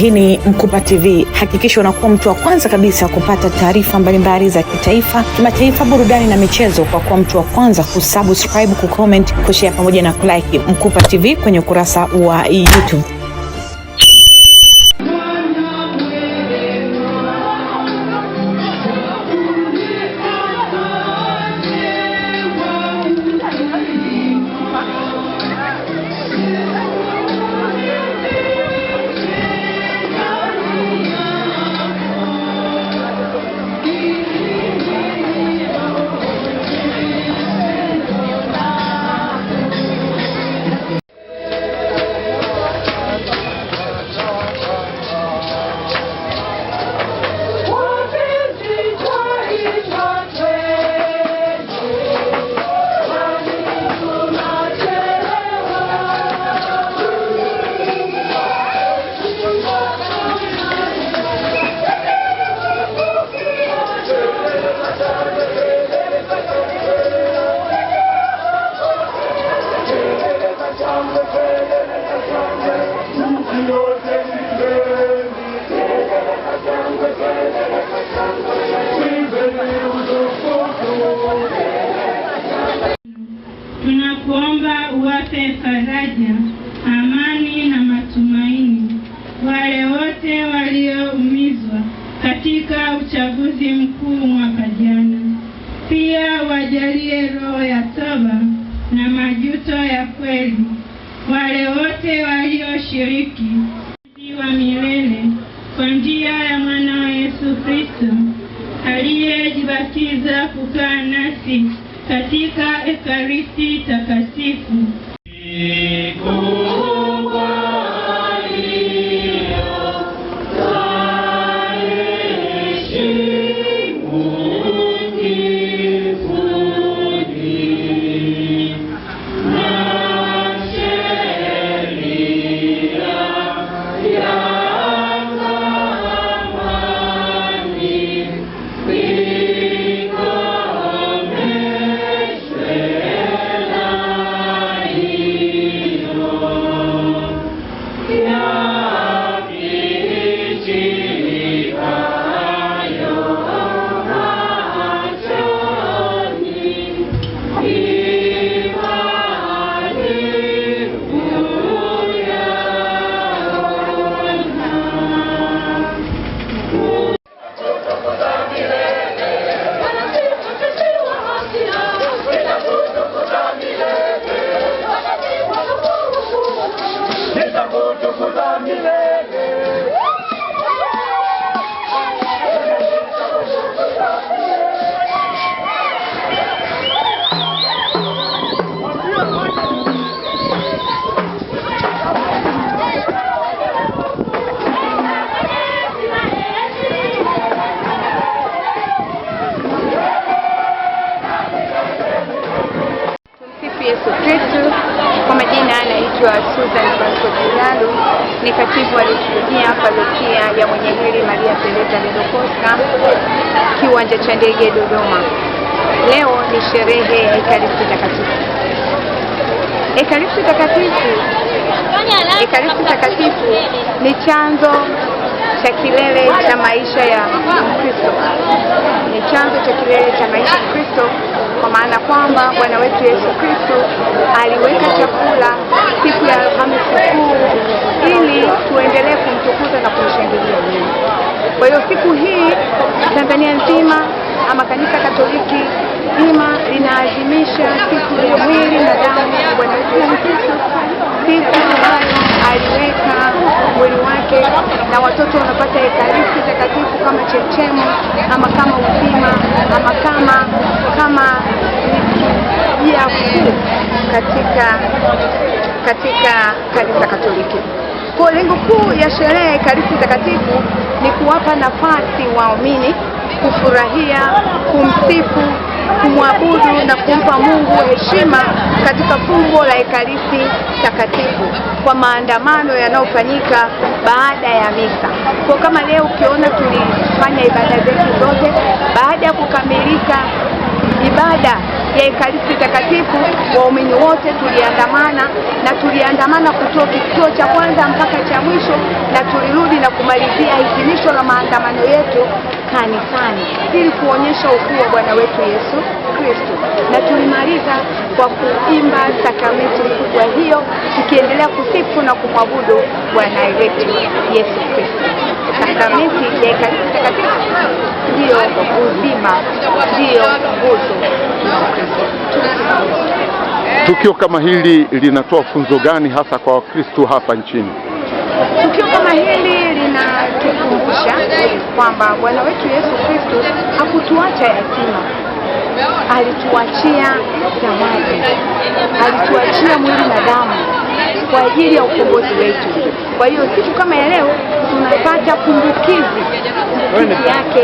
Hii ni Mkupa TV. Hakikisha unakuwa mtu wa kwanza kabisa kupata taarifa mbalimbali za kitaifa, kimataifa, burudani na michezo kwa kuwa mtu wa kwanza kusubscribe, kucomment, kushare pamoja na kulike Mkupa TV kwenye ukurasa wa YouTube. Tunakuomba uwape faraja, amani na matumaini wale wote walioumizwa katika uchaguzi mkuu mwaka jana. Pia wajalie roho ya toba na majuto ya kweli wale wote walioshiriki wa milele kwa njia ya mwana Yesu Kristo aliyejibatiza kukaa nasi katika Ekaristi takatifu. Yesu Kristo. Kwa majina anaitwa Susan Franco Diallo, ni katibu wa liturujia parokia ya Mwenye Heri Maria Teresa Ledokoska, kiwanja cha ndege Dodoma. Leo ni sherehe ya Ekaristi Takatifu. Ekaristi Takatifu ni chanzo cha kilele cha maisha ya Kristo. Ni chanzo cha kilele cha maisha ya Kristo, kwa maana kwamba Bwana wetu Yesu Kristo aliweka chakula siku ya Alhamisi Kuu ili tuendelee kumtukuza na kumshangilia Mungu. Kwa hiyo siku hii Tanzania nzima ama kanisa Katoliki nzima linaadhimisha siku ya mwili na damu ya Bwana wetu Yesu Kristo, siku ambayo aliweka mwili wake na watoto wanapata Ekaristi Takatifu kama chechemo ama kama uzima ama kama njia kuu katika kanisa Katoliki. Kwa lengo kuu ya sherehe ya Ekaristi Takatifu ni kuwapa nafasi waumini kufurahia, kumsifu, kumwabudu na kumpa Mungu heshima katika fumbo la Ekaristi Takatifu kwa maandamano yanayofanyika baada ya misa. Kwa kama leo ukiona tulifanya ibada zetu zote, baada ya kukamilika ibada ya Ekaristi Takatifu, waumini wote tuliandamana kutoka kituo cha kwanza mpaka cha mwisho, na tulirudi na kumalizia hitimisho la maandamano yetu kanisani ili kuonyesha ukuu wa Bwana wetu Yesu Kristo, na tulimaliza kwa kuimba sakramenti kubwa hiyo, tukiendelea kusifu na kumwabudu Bwana wetu Yesu Kristo. Sakramenti ya Ekaristi Takatifu ndio uzima, ndio nguzo ya Kristo. Tukio kama hili linatoa funzo gani hasa kwa Wakristo hapa nchini? Tukio kama hili linatukumbusha kwamba Bwana wetu Yesu Kristo hakutuacha yatima. Alituachia zawadi, alituachia mwili na damu kwa ajili ya ukombozi wetu. Kwa hiyo siku kama ya leo tunapata kumbukizi yake.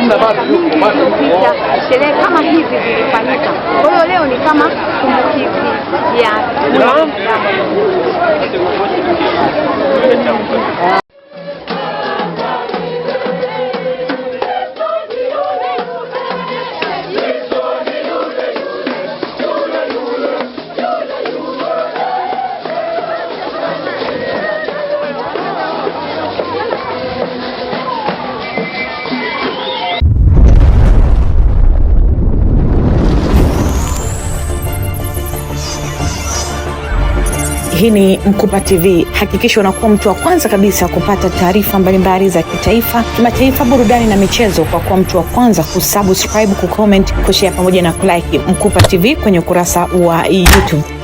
Miaka mingi iliyopita sherehe kama hizi zilifanyika. Kwa hiyo leo ni kama kumbukizi ya mwili na damu. Hii ni Mkupa TV. Hakikisha unakuwa mtu wa kwanza kabisa kupata taarifa mbalimbali za kitaifa, kimataifa, burudani na michezo kwa kuwa mtu wa kwanza kusubscribe, kucomment, kushare pamoja na kulike Mkupa TV kwenye ukurasa wa YouTube.